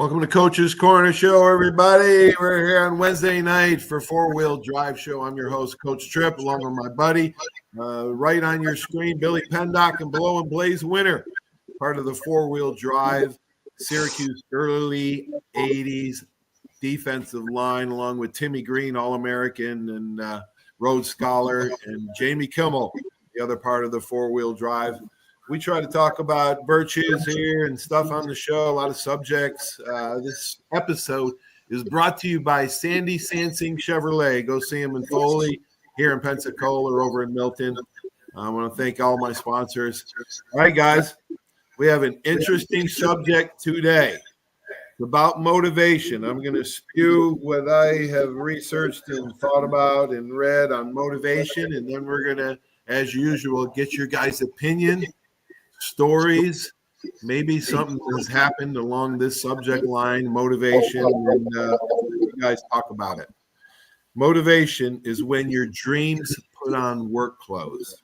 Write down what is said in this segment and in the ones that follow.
Welcome to Coach's Corner Show, everybody. We're here on Wednesday night for Four Wheel Drive Show. I'm your host, Coach Tripp, along with my buddy. Right on your screen, Billy Pendock and below him, Blaze Winter, part of the Four Wheel Drive Syracuse early 80s defensive line, along with Timmy Green, All-American and Rhodes Scholar, and Jamie Kimmel, the other part of the Four Wheel Drive. We try to talk about virtues here and stuff on the show, a lot of subjects. This episode is brought to you by Sandy Sansing Chevrolet. Go see them in Foley, here in Pensacola, or over in Milton. I want to thank all my sponsors. All right, guys, we have an interesting subject today. It's about motivation. I'm going to spew what I have researched and thought about and read on motivation, and then we're going to, as usual, get your guys' opinion, stories, maybe something has happened along this subject line, motivation, and you guys talk about it. Motivation is when your dreams put on work clothes.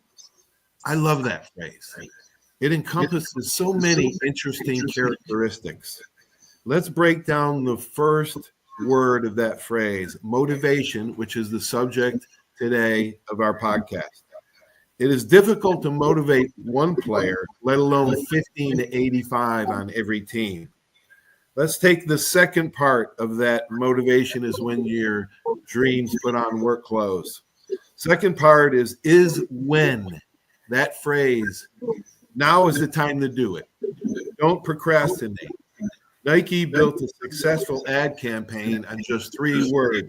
I love that phrase. It encompasses so many interesting characteristics. Let's break down the first word of that phrase, motivation, which is the subject today of our podcast. It is difficult to motivate one player, let alone 15 to 85 on every team. Let's take the second part of that motivation is when your dreams put on work clothes. Second part is when. That phrase, now is the time to do it. Don't procrastinate. Nike built a successful ad campaign on just 3 words.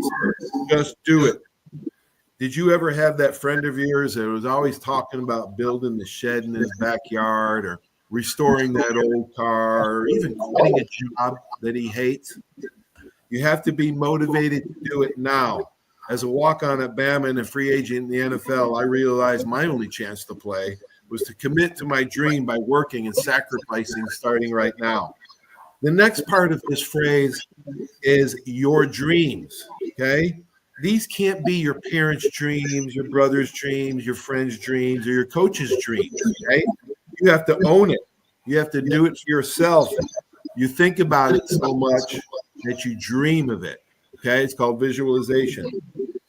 Just do it. Did you ever have that friend of yours that was always talking about building the shed in his backyard or restoring that old car or even quitting a job that he hates? You have to be motivated to do it now. As a walk-on at Bama and a free agent in the NFL, I realized my only chance to play was to commit to my dream by working and sacrificing starting right now. The next part of this phrase is your dreams, okay? These can't be your parents' dreams, your brother's dreams, your friend's dreams, or your coach's dreams, right? You have to own it. You have to do it for yourself. You think about it so much that you dream of it, okay? It's called visualization.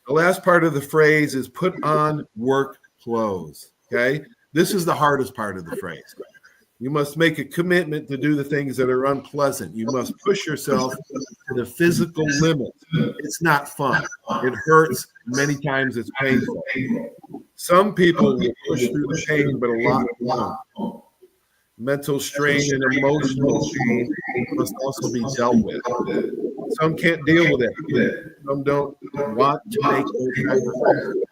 The last part of the phrase is put on work clothes, okay? This is the hardest part of the phrase. You must make a commitment to do the things that are unpleasant. You must push yourself to the physical limit. It's not fun. It hurts. Many times it's painful. Some people will push through the pain, but a lot won't. Mental strain and emotional pain must also be dealt with. Some can't deal with it. Some don't want to make those sacrifices.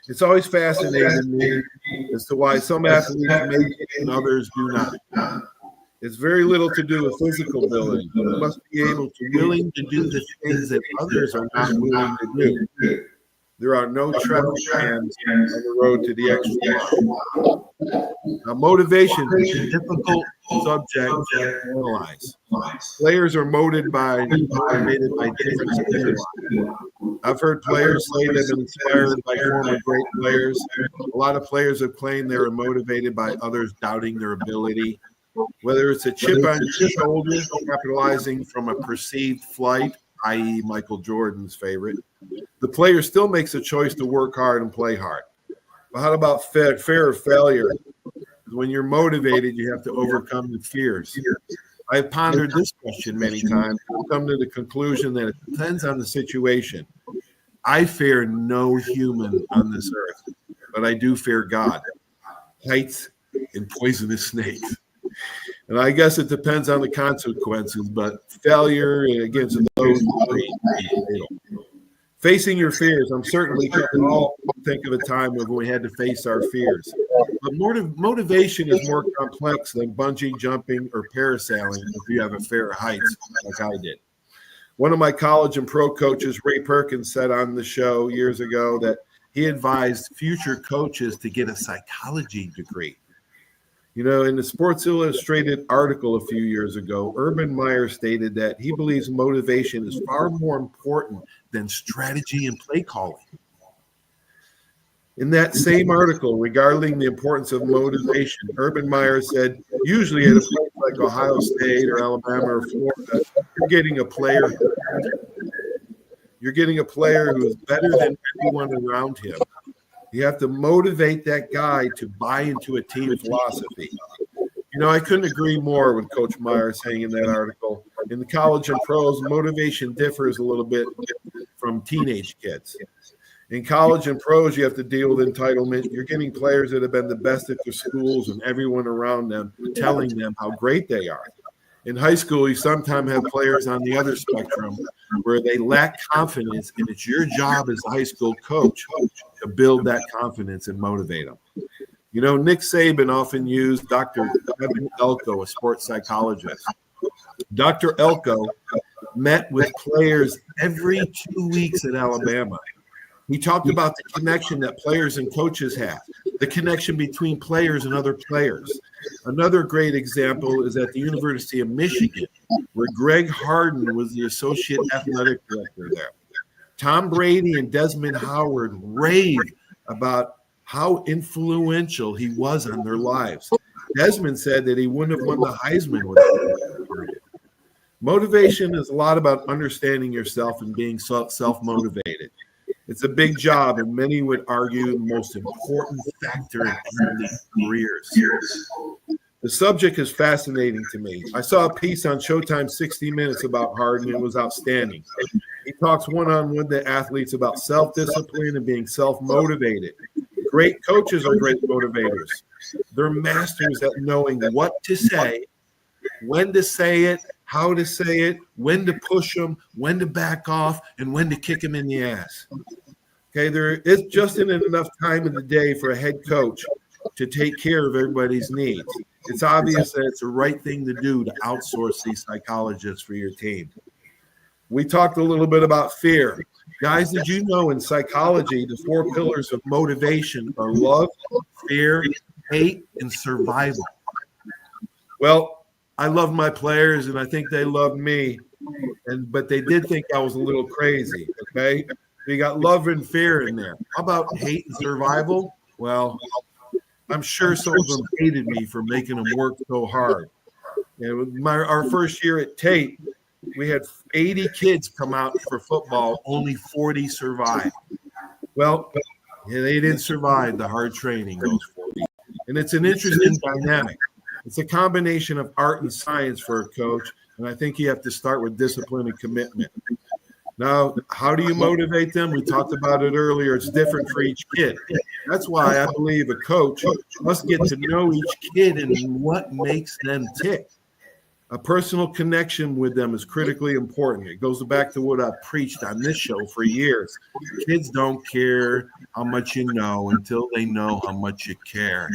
It's always fascinating me as to why some athletes make it and others do not. It's very little to do with physical ability. You must be able to willing to do the things that others are not willing to do. There are no track fans on the road to the extra. Now, motivation is a difficult subject to analyze. Players are motivated by different stimuli. I've heard players say they've been inspired by former great players. A lot of players have claimed they were motivated by others doubting their ability. Whether it's a chip on your shoulder, capitalizing from a perceived flight, i.e. Michael Jordan's favorite, the player still makes a choice to work hard and play hard. But how about fear of failure? When you're motivated, you have to overcome the fears. I've pondered this question many times and come to the conclusion that it depends on the situation. I fear no human on this earth, but I do fear God, heights, and poisonous snakes. And I guess it depends on the consequences, but failure against those fatal. Facing your fears, I'm certainly can all think of a time when we had to face our fears. But motivation is more complex than bungee jumping or parasailing if you have a fear of heights like I did. One of my college and pro coaches, Ray Perkins, said on the show years ago that he advised future coaches to get a psychology degree. You know, in the Sports Illustrated article a few years ago, Urban Meyer stated that he believes motivation is far more important than strategy and play calling. In that same article regarding the importance of motivation, Urban Meyer said, usually at a place like Ohio State or Alabama or Florida, you're getting a player who's better than everyone around him. You have to motivate that guy to buy into a team philosophy. You know, I couldn't agree more with Coach Meyer saying in that article. In the college and pros, motivation differs a little bit from teenage kids. In college and pros, you have to deal with entitlement. You're getting players that have been the best at their schools and everyone around them telling them how great they are. In high school, you sometimes have players on the other spectrum where they lack confidence, and it's your job as a high school coach to build that confidence and motivate them. You know, Nick Saban often used Dr. Evan Elko, a sports psychologist. Dr. Elko met with players every 2 weeks at Alabama. He talked about the connection that players and coaches have, the connection between players and other players. Another great example is at the University of Michigan, where Greg Harden was the associate athletic director there. Tom Brady and Desmond Howard rave about how influential he was on their lives. Desmond said that he wouldn't have won the Heisman without him. Motivation is a lot about understanding yourself and being self-motivated. It's a big job, and many would argue the most important factor in athlete careers. The subject is fascinating to me. I saw a piece on Showtime 60 Minutes about Harden, and it was outstanding. He talks one-on-one to athletes about self-discipline and being self-motivated. Great coaches are great motivators. They're masters at knowing what to say, when to say it, how to say it, when to push them, when to back off, and when to kick them in the ass. Okay, there is just enough time in the day for a head coach to take care of everybody's needs. It's obvious that it's the right thing to do to outsource these psychologists for your team. We talked a little bit about fear. Guys, did you know in psychology, the 4 pillars of motivation are love, fear, hate, and survival? Well, I love my players, and I think they love me, but they did think I was a little crazy, okay? You got love and fear in there. How about hate and survival? Well, I'm sure some of them hated me for making them work so hard. And our first year at Tate, we had 80 kids come out for football. Only 40 survived. Well, they didn't survive the hard training, those 40. And it's an interesting dynamic. It's a combination of art and science for a coach, and I think you have to start with discipline and commitment. Now, how do you motivate them? We talked about it earlier. It's different for each kid. That's why I believe a coach must get to know each kid and what makes them tick. A personal connection with them is critically important. It goes back to what I've preached on this show for years. Kids don't care how much you know until they know how much you care.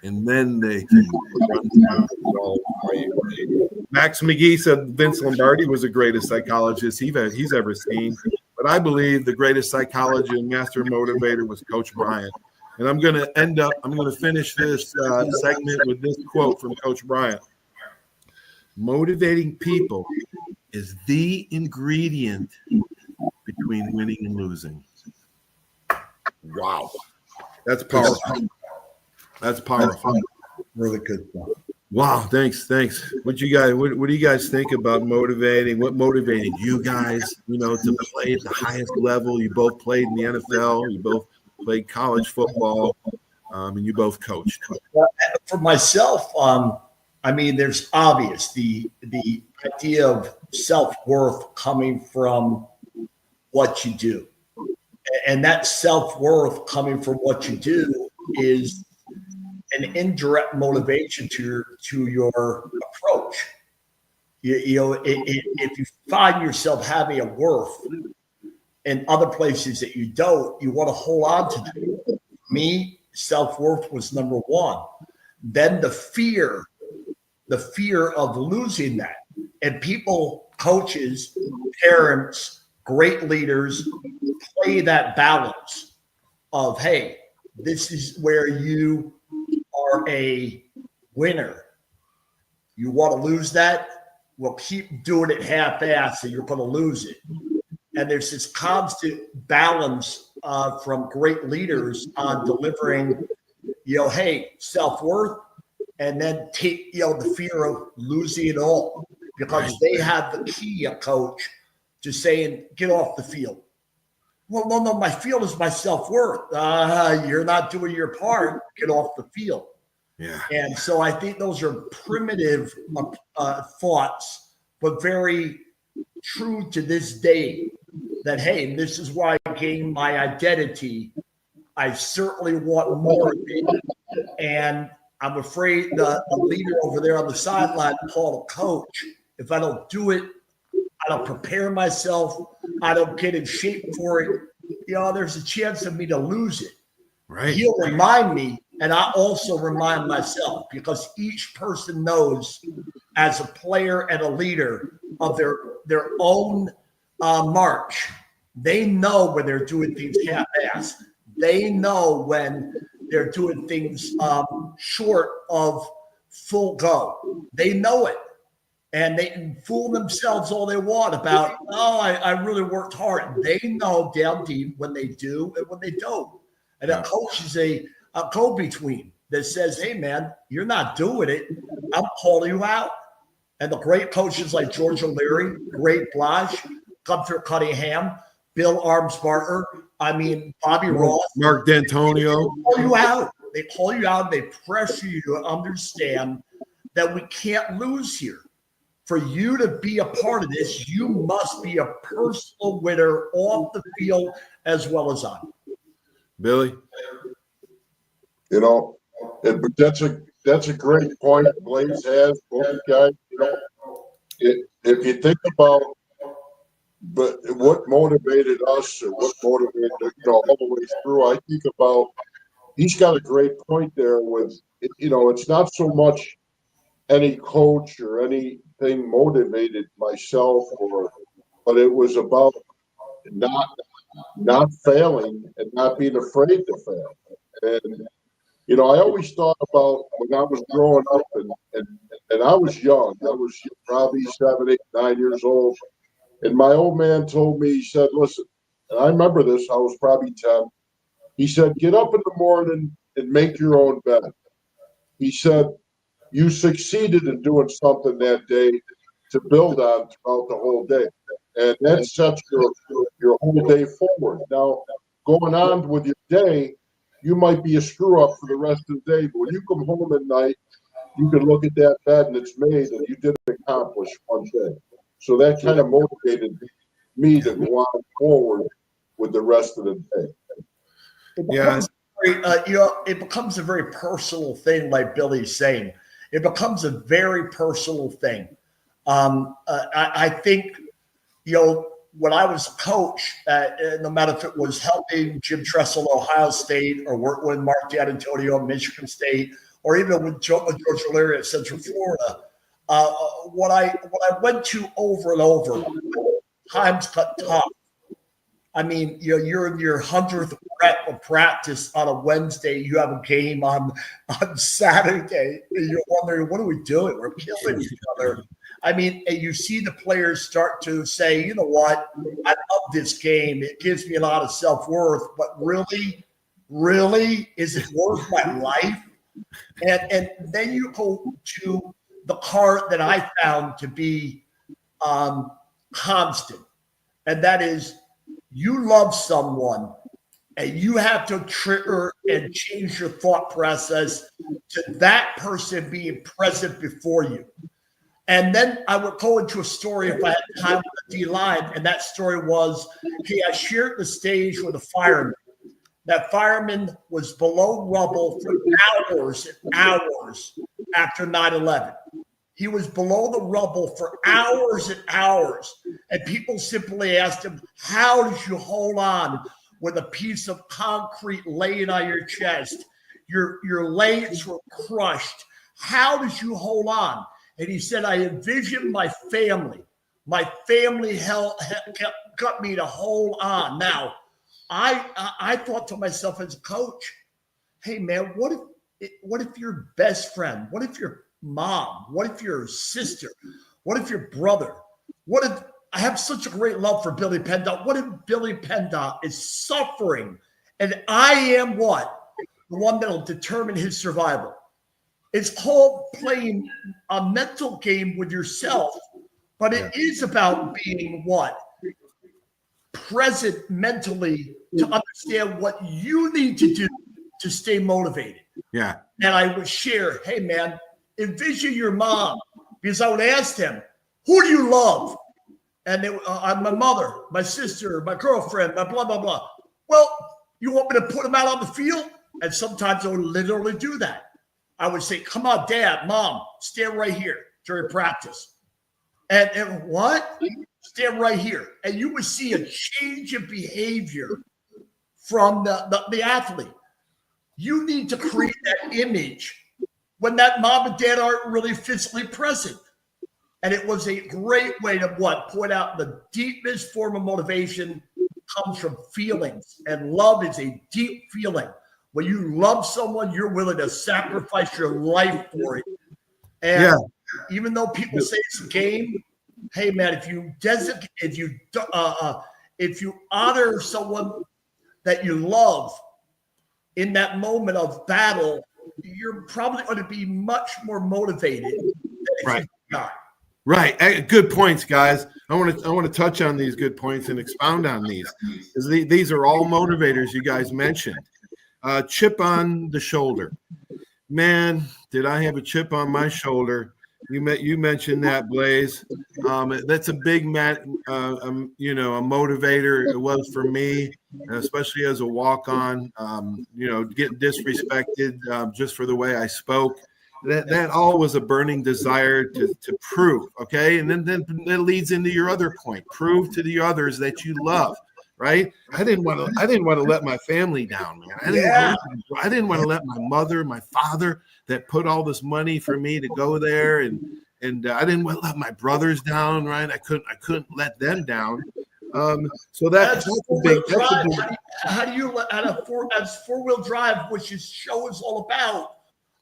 And then they can run down all for you. Max McGee said Vince Lombardi was the greatest psychologist he's ever seen. But I believe the greatest psychologist and master motivator was Coach Bryant. And I'm going to finish this segment with this quote from Coach Bryant. Motivating people is the ingredient between winning and losing. Wow. That's powerful. That's powerful. Really good stuff. Wow, thanks. What do you guys think about motivating? What motivated you guys, to play at the highest level? You both played in the NFL, you both played college football, and you both coached. For myself, there's obvious the idea of self-worth coming from what you do. And that self-worth coming from what you do is an indirect motivation to your approach. If you find yourself having a worth in other places that you don't, you want to hold on to that. Me, self-worth was number one. Then the fear of losing that. And people, coaches, parents, great leaders play that balance of, hey, this is where you are a winner. You want to lose that? Well, keep doing it half-assed and you're going to lose it. And there's this constant balance from great leaders on delivering, hey, self-worth, and then take, the fear of losing it all, because they have the key, a coach, to saying, get off the field. Well, no, my field is my self-worth. You're not doing your part. Get off the field. Yeah. And so I think those are primitive thoughts, but very true to this day, that, hey, this is where I gain my identity. I certainly want more of it. And I'm afraid the leader over there on the sideline, call a coach, if I don't do it, I don't prepare myself, I don't get in shape for it, there's a chance of me to lose it. Right. He'll remind me, and I also remind myself, because each person knows, as a player and a leader, of their own march. They know when they're doing things half-assed. They know when they're doing things short of full go. They know it. And they can fool themselves all they want about, I really worked hard. They know down deep when they do and when they don't. And a coach is a go-between that says, hey, man, you're not doing it. I'm calling you out. And the great coaches like George O'Leary, Ray Blige, Gunther Cunningham, Bill Armsparter, Bobby Ross, Mark D'Antonio. They call you out. They call you out. They pressure you to understand that we can't lose here. For you to be a part of this, you must be a personal winner off the field as well as on. Billy? That's a great point Blaze has, both guys. If you think about what motivated us, or what motivated all the way through, I think about, he's got a great point there with, it's not so much any coach or anything motivated myself, but it was about not failing and not being afraid to fail. And I always thought about when I was growing up, and I was young. I was probably 7, 8, 9 years old. And my old man told me, he said, listen, and I remember this, I was probably 10. He said, get up in the morning and make your own bed. He said, you succeeded in doing something that day to build on throughout the whole day. And that sets your whole day forward. Now, going on with your day, you might be a screw up for the rest of the day, but when you come home at night, you can look at that bed and it's made, and you didn't accomplish one thing. So that kind of motivated me to go on forward with the rest of the day. It becomes a very personal thing, like Billy's saying. It becomes a very personal thing. I think, when I was a coach, no matter if it was helping Jim Tressel, Ohio State, or working with Mark D'Antonio, Michigan State, or even with George O'Leary at Central Florida, what I went to over and over, times got tough. You're in your 100th rep of practice on a Wednesday. You have a game on Saturday. And you're wondering, what are we doing? We're killing each other. And you see the players start to say, you know what? I love this game. It gives me a lot of self-worth. But really, is it worth my life? And then you go to the part that I found to be constant. And that is, you love someone and you have to trigger and change your thought process to that person being present before you. And then I would go into a story if I had time with the D-line, and that story was, I shared the stage with a fireman. That fireman was below rubble for hours and hours after 9/11. He was below the rubble for hours and hours. And people simply asked him, how did you hold on with a piece of concrete laying on your chest? Your legs were crushed. How did you hold on? And he said, I envisioned my family. My family got me to hold on. Now, I thought to myself as a coach, hey, man, what if your best friend, what if your mom, what if your sister, what if your brother, what if I have such a great love for Billy Pendock. What if Billy Pendock is suffering, and I am what? The one that'll determine his survival. It's called playing a mental game with yourself, but it is about being what? Present mentally to understand what you need to do to stay motivated. Yeah. And I would share, hey, man, envision your mom, because I would ask them, who do you love? And they, my mother, my sister, my girlfriend, my blah, blah, blah. Well, you want me to put them out on the field? And sometimes I would literally do that. I would say, come on, Dad, Mom, stand right here during practice. And what? Stand right here. And you would see a change in behavior from the athlete. You need to create that image when that mom and dad aren't really physically present. And it was a great way to point out the deepest form of motivation comes from feelings. And love is a deep feeling. When you love someone, you're willing to sacrifice your life for it. And even though people say it's a game, hey man, if you honor someone that you love in that moment of battle, you're probably going to be much more motivated than if Right. you're not. Right. Good points, guys. I want to touch on these good points and expound on these, because these are all motivators you guys mentioned. Chip on the shoulder. Man, did I have a chip on my shoulder? You mentioned that, Blaze. That's a big a motivator. It was for me, especially as a walk-on. Getting disrespected just for the way I spoke. That all was a burning desire to prove. Okay, and then that leads into your other point: prove to the others that you love. Right? I didn't want to let my family down, man. I didn't want to let my mother, my father, that put all this money for me to go there, and I didn't want to let my brothers down. Right? I couldn't let them down. So that's a big. How do you as four-wheel drive, which this show is all about?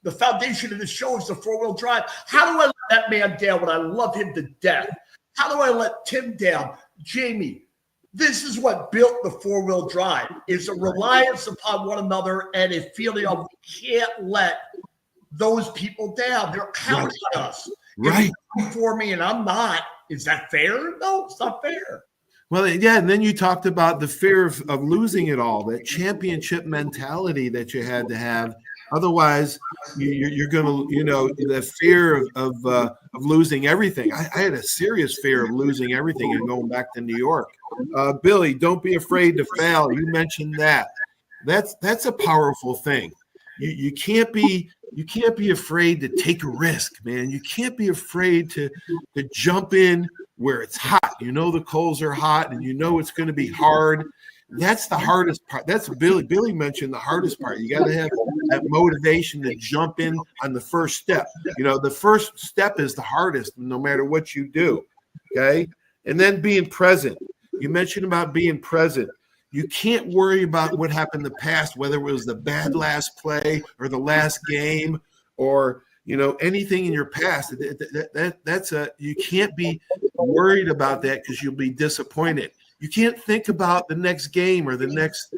The foundation of the show is the four-wheel drive. How do I let that man down when I love him to death? How do I let Tim down? Jamie, this is what built the four-wheel drive, is a reliance upon one another and a feeling of we can't let those people down. They're counting on us. Right. If for me and I'm not, is that fair? No, it's not fair. Well, yeah, and then you talked about the fear of losing it all, that championship mentality that you had to have. Otherwise, you're going to, the fear of losing everything. I had a serious fear of losing everything and going back to New York. Billy, don't be afraid to fail. You mentioned that. That's a powerful thing. You can't be afraid to take a risk, man. You can't be afraid to jump in where it's hot. The coals are hot, and it's going to be hard. That's the hardest part. That's Billy. Billy mentioned the hardest part. You got to have that motivation to jump in on the first step. The first step is the hardest, no matter what you do. Okay. And then being present. You mentioned about being present. You can't worry about what happened in the past, whether it was the bad last play or the last game or, anything in your past. You can't be worried about that, because you'll be disappointed. You can't think about the next game or the next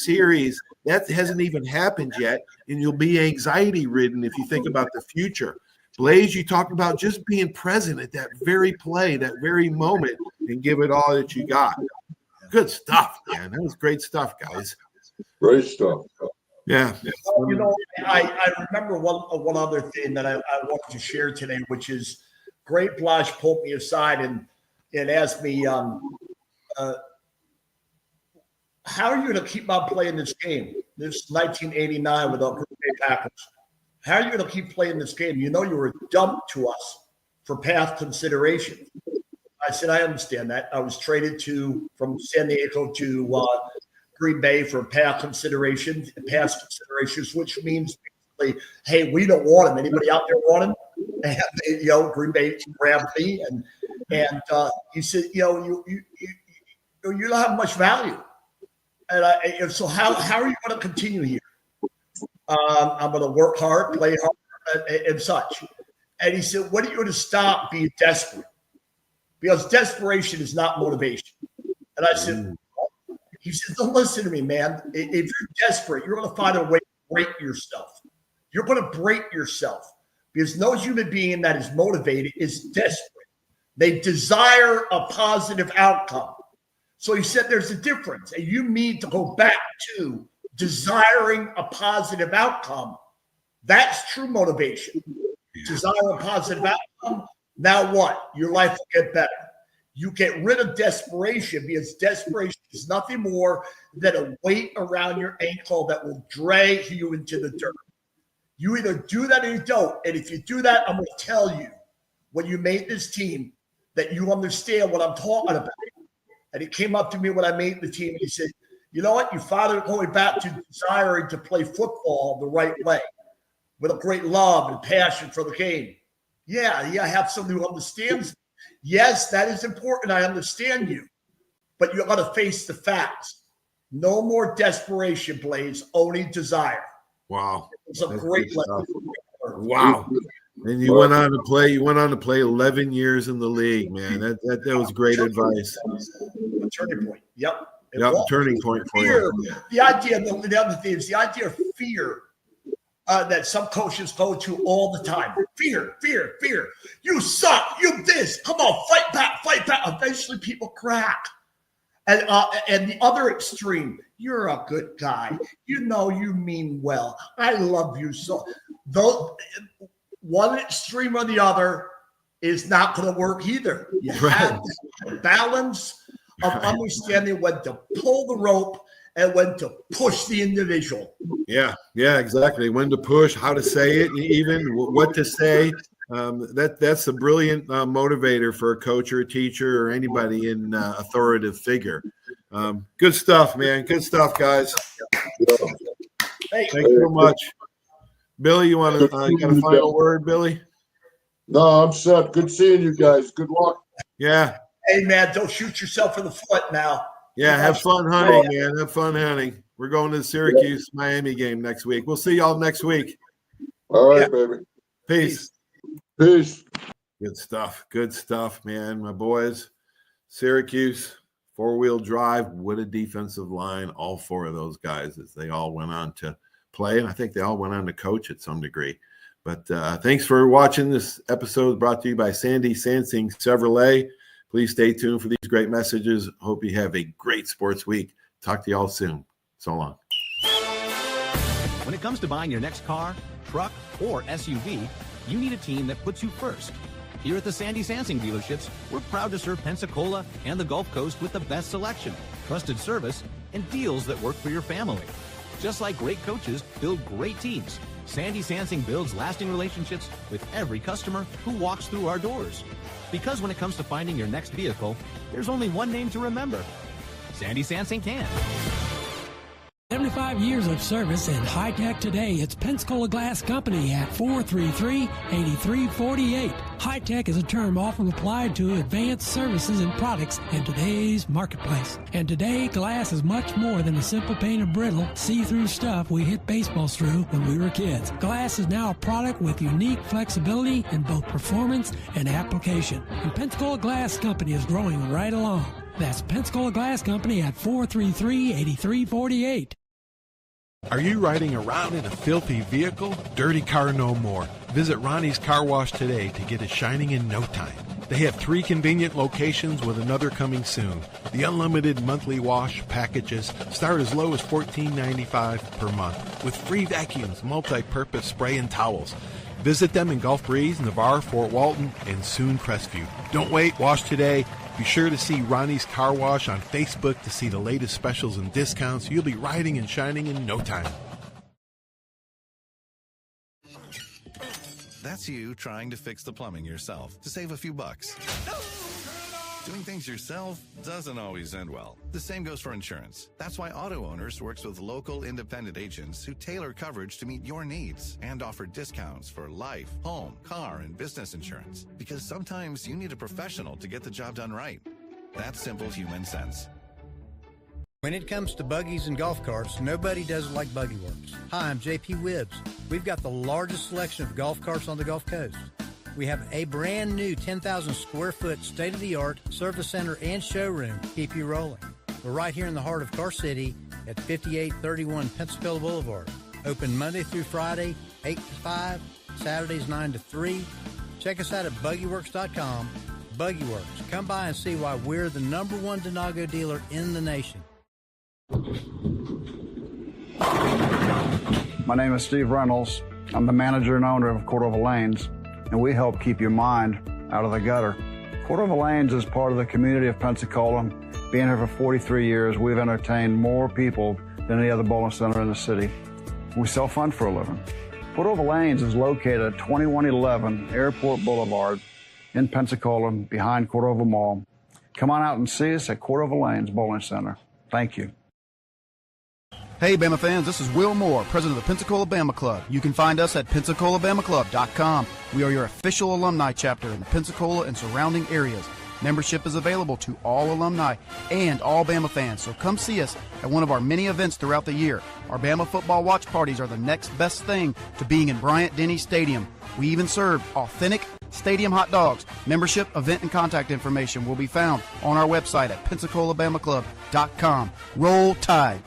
series. That hasn't even happened yet, and you'll be anxiety ridden if you think about the future. Blaze, you talked about just being present at that very play, that very moment, and give it all that you got. Good stuff, man. That was great stuff, guys. Great stuff. Yeah. I remember one other thing that I wanted to share today, which is Great Blash pulled me aside and asked me, how are you going to keep on playing this game? This is 1989 with the Green Bay Packers. How are you going to keep playing this game? You were dumped to us for path consideration. I said, I understand that. I was traded from San Diego to Green Bay for past considerations, which means basically, hey, we don't want him. Anybody out there want him? And Green Bay grabbed me and he said, you don't have much value. And so how are you going to continue here? I'm going to work hard, play hard, and such. And he said, when are you going to stop being desperate? because desperation is not motivation. And I said, he said, don't listen to me, man. If you're desperate, you're going to find a way to break yourself. You're going to break yourself because no human being that is motivated is desperate. They desire a positive outcome. So he said there's a difference, and you need to go back to desiring a positive outcome. That's true motivation. Desire a positive outcome. Now what? Your life will get better. You get rid of desperation because desperation is nothing more than a weight around your ankle that will drag you into the dirt. You either do that or you don't. And if you do that, I'm going to tell you, when you made this team, that you understand what I'm talking about. And he came up to me when I made the team and he said, you know what? You father going back to desiring to play football the right way with a great love and passion for the game. Yeah, I have somebody who understands. Yes, that is important. I understand you. But you got to face the facts. No more desperation, Blaze, only desire. Wow. It's a great lesson. Wow. And you went on to play. You went on to play 11 years in the league, man. That was great advice. A turning point. Yep. Turning point for fear, you. The idea. The other thing is the idea of fear that some coaches go to all the time. Fear. You suck. You this. Come on, fight back. Eventually, people crack. And the other extreme, you're a good guy. You know you mean well. I love you so. Though one extreme or the other is not going to work either. You have to balance of understanding when to pull the rope and when to push the individual. Yeah, exactly. When to push, how to say it, even what to say. That's a brilliant motivator for a coach or a teacher or anybody in authoritative figure. Good stuff, man. Good stuff, guys. Hey, Thank you so much. Billy, you want to get a final word, Billy? No, I'm set. Good seeing you guys. Good luck. Yeah. Hey, man, don't shoot yourself in the foot now. Yeah, have fun hunting, man. Have fun hunting. We're going to the Syracuse-Miami game next week. We'll see y'all next week. All right, baby. Peace. Good stuff, man. My boys, Syracuse, four-wheel drive, what a defensive line. All four of those guys, as they all went on to play, and I think they all went on to coach at some degree. But thanks for watching. This episode brought to you by Sandy Sansing Chevrolet. Please stay tuned for these great messages. Hope you have a great sports week. Talk to you all soon. So long. When it comes to buying your next car, truck, or SUV, you need a team that puts you first. Here at the Sandy Sansing dealerships, we're proud to serve Pensacola and the Gulf Coast with the best selection, trusted service, and deals that work for your family. Just like great coaches build great teams, Sandy Sansing builds lasting relationships with every customer who walks through our doors. Because when it comes to finding your next vehicle, there's only one name to remember. Sandy Sansing can. 75 years of service in high-tech today. It's Pensacola Glass Company at 433-8348. High-tech is a term often applied to advanced services and products in today's marketplace. And today, glass is much more than a simple painted brittle, see-through stuff we hit baseballs through when we were kids. Glass is now a product with unique flexibility in both performance and application. And Pensacola Glass Company is growing right along. That's Pensacola Glass Company at 433-8348. Are you riding around in a filthy vehicle? Dirty car no more. Visit Ronnie's Car Wash today to get it shining in no time. They have 3 convenient locations with another coming soon. The unlimited monthly wash packages start as low as $14.95 per month with free vacuums, multi-purpose spray and towels. Visit them in Gulf Breeze, Navarre, Fort Walton, and soon Crestview. Don't wait, wash today. Be sure to see Ronnie's Car Wash on Facebook to see the latest specials and discounts. You'll be riding and shining in no time. That's you trying to fix the plumbing yourself to save a few bucks. Doing things yourself doesn't always end well. The same goes for insurance. That's why Auto Owners works with local independent agents who tailor coverage to meet your needs and offer discounts for life, home, car, and business insurance. Because sometimes you need a professional to get the job done right. That's simple human sense. When it comes to buggies and golf carts, nobody does it like Buggy Works. Hi, I'm JP Wibbs. We've got the largest selection of golf carts on the Gulf Coast. We have a brand new 10,000 square foot state-of-the-art service center and showroom to keep you rolling. We're right here in the heart of Car City at 5831 Pensacola Boulevard. Open Monday through Friday, 8 to 5, Saturdays 9 to 3. Check us out at BuggyWorks.com. BuggyWorks. Come by and see why we're the #1 Denago dealer in the nation. My name is Steve Reynolds. I'm the manager and owner of Cordova Lanes, and we help keep your mind out of the gutter. Cordova Lanes is part of the community of Pensacola. Being here for 43 years, we've entertained more people than any other bowling center in the city. We self-fund for a living. Cordova Lanes is located at 2111 Airport Boulevard in Pensacola, behind Cordova Mall. Come on out and see us at Cordova Lanes Bowling Center. Thank you. Hey, Bama fans, this is Will Moore, president of the Pensacola Bama Club. You can find us at PensacolaBamaClub.com. We are your official alumni chapter in the Pensacola and surrounding areas. Membership is available to all alumni and all Bama fans, so come see us at one of our many events throughout the year. Our Bama football watch parties are the next best thing to being in Bryant-Denny Stadium. We even serve authentic stadium hot dogs. Membership, event, and contact information will be found on our website at PensacolaBamaClub.com. Roll Tide!